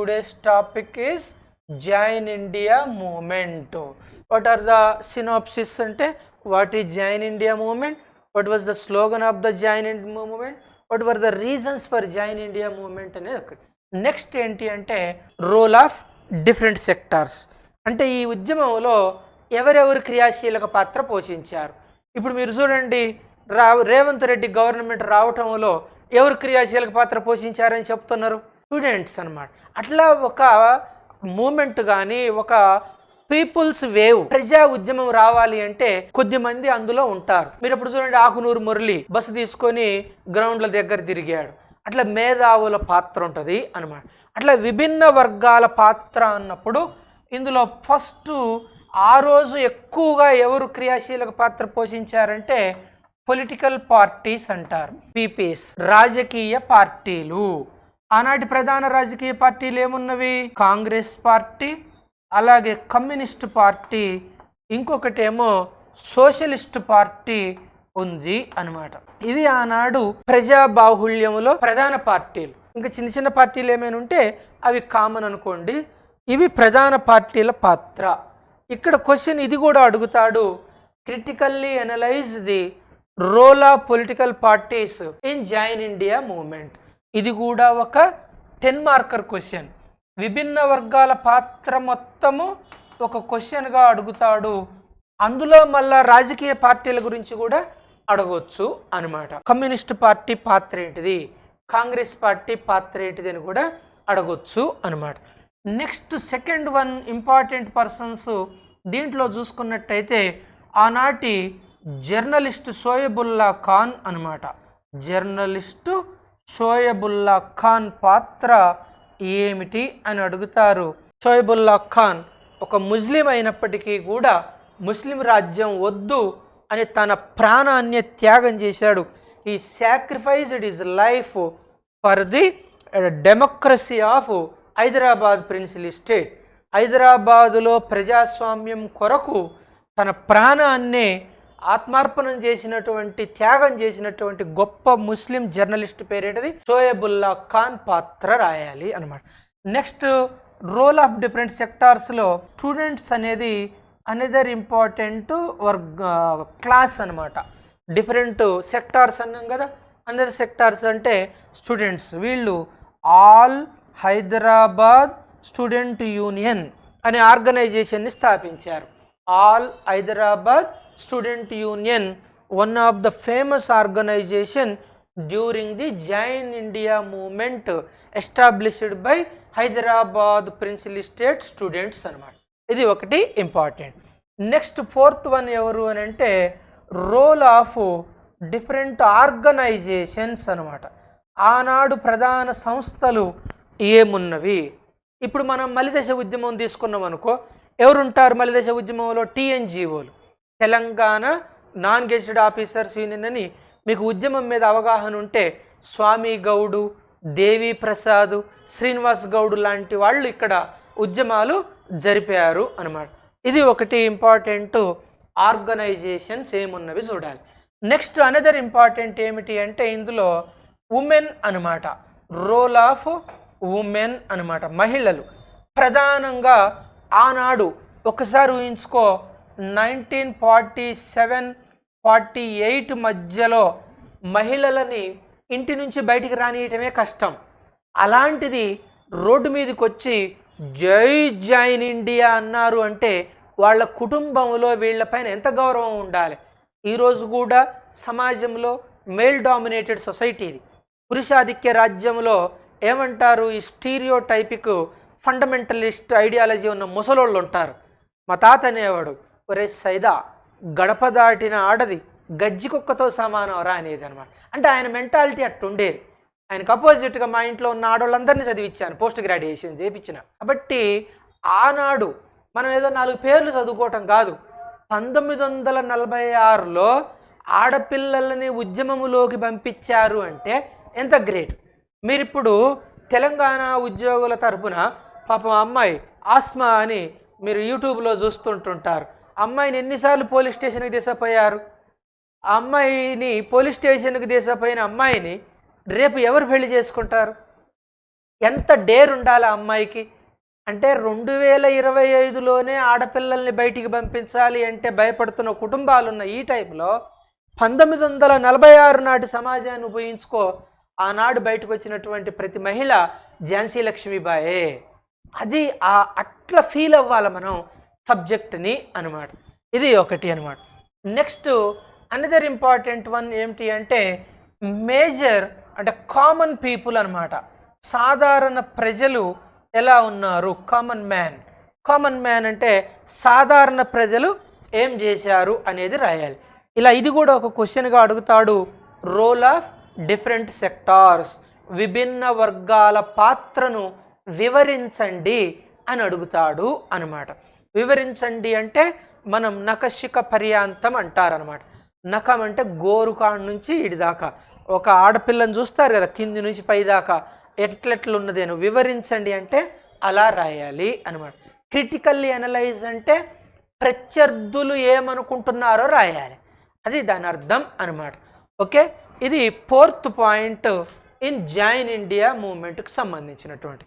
Today's topic is Jain India movement. What are the synopsis? What is Jain India movement? What was the slogan of the Jain India movement? What were the reasons for Jain India movement? Next role of different sectors. అంటే ఈ ఉద్యమంలో ఎవరెవరు క్రియాశీలక పాత్ర పోషించారు. ఇప్పుడు మీరు చూడండి, రేవంత్ రెడ్డి గవర్నమెంట్ రావటంలో ఎవరు క్రియాశీలక పాత్ర పోషించారని చెప్తున్నారు? స్టూడెంట్స్ అన్నమాట. అట్లా ఒక మూమెంట్ కానీ ఒక పీపుల్స్ వేవ్ ప్రజా ఉద్యమం రావాలి అంటే కొద్దిమంది అందులో ఉంటారు. మీరు ఇప్పుడు చూడండి, ఆకునూరు మురళి బస్సు తీసుకొని గ్రౌండ్ల దగ్గర తిరిగాడు. అట్లా మేధావుల పాత్ర ఉంటుంది అన్నమాట. అట్లా విభిన్న వర్గాల పాత్ర అన్నప్పుడు ఇందులో ఫస్ట్ ఆ రోజు ఎక్కువగా ఎవరు క్రియాశీలక పాత్ర పోషించారంటే పొలిటికల్ పార్టీస్ అంటారు, పీపీస్, రాజకీయ పార్టీలు. ఆనాటి ప్రధాన రాజకీయ పార్టీలు ఏమున్నవి? కాంగ్రెస్ పార్టీ, అలాగే కమ్యూనిస్ట్ పార్టీ, ఇంకొకటేమో సోషలిస్ట్ పార్టీ ఉంది అన్నమాట. ఇవి ఆనాడు ప్రజా బాహుళ్యంలో ప్రధాన పార్టీలు. ఇంకా చిన్న చిన్న పార్టీలు ఏమైనా ఉంటే అవి కామన్ అనుకోండి. ఇవి ప్రధాన పార్టీల పాత్ర. ఇక్కడ క్వశ్చన్ ఇది కూడా అడుగుతాడు, critically analyse the role of political parties in join India movement. ఇది కూడా ఒక 10 మార్కర్ క్వశ్చన్. విభిన్న వర్గాల పాత్ర మొత్తము ఒక క్వశ్చన్గా అడుగుతాడు. అందులో మళ్ళా రాజకీయ పార్టీల గురించి కూడా అడగవచ్చు అనమాట. కమ్యూనిస్ట్ పార్టీ పాత్ర ఏంటిది, కాంగ్రెస్ పార్టీ పాత్ర ఏంటిది అని కూడా అడగొచ్చు అనమాట. Next second one important persons దీంట్లో చూసుకున్నట్టయితే ఆనాటి జర్నలిస్ట్ షోయబుల్లా ఖాన్ అనమాట. జర్నలిస్టు షోయబుల్లా ఖాన్ పాత్ర ఏమిటి అని అడుగుతారు. షోయబుల్లా ఖాన్ ఒక ముస్లిం అయినప్పటికీ కూడా ముస్లిం రాజ్యం వద్దు అని తన ప్రాణాన్ని త్యాగం చేశాడు. ఈ sacrificed his life for the democracy of Hyderabad princely state. హైదరాబాదులో ప్రజాస్వామ్యం కొరకు తన ప్రాణాన్నే ఆత్మార్పణం చేసినటువంటి, త్యాగం చేసినటువంటి గొప్ప ముస్లిం జర్నలిస్ట్ పేరేటది షోయబుల్లా ఖాన్ పాత్ర రాయాలి అనమాట. నెక్స్ట్ రోల్ ఆఫ్ డిఫరెంట్ సెక్టార్స్లో స్టూడెంట్స్ అనేది అనదర్ ఇంపార్టెంట్ క్లాస్ అనమాట. డిఫరెంట్ సెక్టార్స్ అన్నాం కదా, అనదర్ సెక్టార్స్ అంటే స్టూడెంట్స్. వీళ్ళు ఆల్ హైదరాబాద్ స్టూడెంట్ యూనియన్ అనే ఆర్గనైజేషన్ని స్థాపించారు. All Hyderabad student union, one of the famous organisation during the join India movement established by Hyderabad princely state students అనమాట. ఇది ఒకటి ఇంపార్టెంట్. నెక్స్ట్ ఫోర్త్ వన్ ఎవరు అని అంటే రోల్ ఆఫ్ డిఫరెంట్ ఆర్గనైజేషన్స్ అనమాట. ఆనాడు ప్రధాన సంస్థలు ఏమున్నవి? ఇప్పుడు మనం మలిదశ ఉద్యమం తీసుకున్నాం అనుకో, ఎవరుంటారు మలిదశ ఉద్యమంలో? టీఎన్జిఓలు, Telangana non gazetted officers union అని. మీకు ఉద్యమం మీద అవగాహన ఉంటే స్వామి గౌడు, దేవి ప్రసాద్, శ్రీనివాస్ గౌడ్ లాంటి వాళ్ళు ఇక్కడ ఉద్యమాలు జరిపారు అనమాట. ఇది ఒకటి ఇంపార్టెంట్ ఆర్గనైజేషన్స్ ఏమున్నవి చూడాలి. నెక్స్ట్ అనదర్ ఇంపార్టెంట్ ఏమిటి అంటే ఇందులో ఉమెన్ అనమాట. రోల్ ఆఫ్ ఉమెన్ అనమాట. మహిళలు ప్రధానంగా ఆనాడు ఒకసారి ఊహించుకో, 1947-48 మధ్యలో మహిళలని ఇంటి నుంచి బయటికి రానియటమే కష్టం. అలాంటిది రోడ్డు మీదకి వచ్చి జై జాయిన్ ఇండియా అన్నారు అంటే వాళ్ళ కుటుంబంలో వీళ్ళపైన ఎంత గౌరవం ఉండాలి. ఈరోజు కూడా సమాజంలో మేల్ డామినేటెడ్ సొసైటీ ఇది. పురుషాధిక్య రాజ్యంలో ఏమంటారు? ఈ స్టీరియో టైపిక్ ఫండమెంటలిస్ట్ ఐడియాలజీ ఉన్న ముసలోళ్ళు ఉంటారు. మా తాత అనేవాడు, ఒరే సైదా, గడప దాటిన ఆడది గజ్జి కుక్కతో సమానం రా అనేది అనమాట. అంటే ఆయన మెంటాలిటీ అట్టుండేది. ఆయనకు అపోజిట్గా మా ఇంట్లో ఉన్న ఆడవాళ్ళందరినీ చదివించాను, పోస్ట్ గ్రాడ్యుయేషన్ చేయించిన. కాబట్టి ఆనాడు మనం ఏదో 4 పేర్లు చదువుకోవటం కాదు, 1946లో ఆడపిల్లలని ఉద్యమములోకి పంపించారు అంటే ఎంత గ్రేట్. మీరిప్పుడు తెలంగాణ ఉద్యోగుల తరపున పాపం అమ్మాయి ఆస్మా అని మీరు యూట్యూబ్లో చూస్తుంటుంటారు. అమ్మాయిని ఎన్నిసార్లు పోలీస్ స్టేషన్కి తీసుకుపోయారు? ఆ అమ్మాయిని పోలీస్ స్టేషన్కి తీసుకుపోయిన అమ్మాయిని రేపు ఎవరు పెళ్లి చేసుకుంటారు? ఎంత డేర్ ఉండాలి ఆ అమ్మాయికి అంటే 2025లోనే ఆడపిల్లల్ని బయటికి పంపించాలి అంటే భయపడుతున్న కుటుంబాలున్న ఈ టైంలో 1946 నాటి సమాజాన్ని ఉపయోగించుకో. ఆనాడు బయటకు వచ్చినటువంటి ప్రతి మహిళ ఝాన్సీ లక్ష్మీబాయే. అది అట్లా ఫీల్ అవ్వాలి మనం సబ్జెక్ట్ని అనమాట. ఇది ఒకటి అనమాట. నెక్స్ట్ అనదర్ ఇంపార్టెంట్ వన్ ఏమిటి అంటే మేజర్ అంటే కామన్ పీపుల్ అనమాట. సాధారణ ప్రజలు ఎలా ఉన్నారు, కామన్ మ్యాన్ అంటే సాధారణ ప్రజలు ఏం చేశారు అనేది రాయాలి. ఇలా ఇది కూడా ఒక క్వశ్చన్గా అడుగుతాడు. రోల్ ఆఫ్ డిఫరెంట్ సెక్టార్స్, విభిన్న వర్గాల పాత్రను వివరించండి అని అడుగుతాడు అనమాట. వివరించండి అంటే మనం నఖశిఖ పర్యాంతం అంటారనమాట. నఖం అంటే గోరుకాండ నుంచి ఇడి దాకా ఒక ఆడపిల్లని చూస్తారు కదా, కింది నుంచి పై దాకా ఎట్లెట్లున్నదేను వివరించండి అంటే అలా రాయాలి అనమాట. క్రిటికల్లీ అనలైజ్ అంటే ప్రత్యర్థులు ఏమనుకుంటున్నారో రాయాలి, అది దాని అర్థం అనమాట. ఓకే, ఇది 4th point in join India మూవ్మెంట్కి సంబంధించినటువంటి.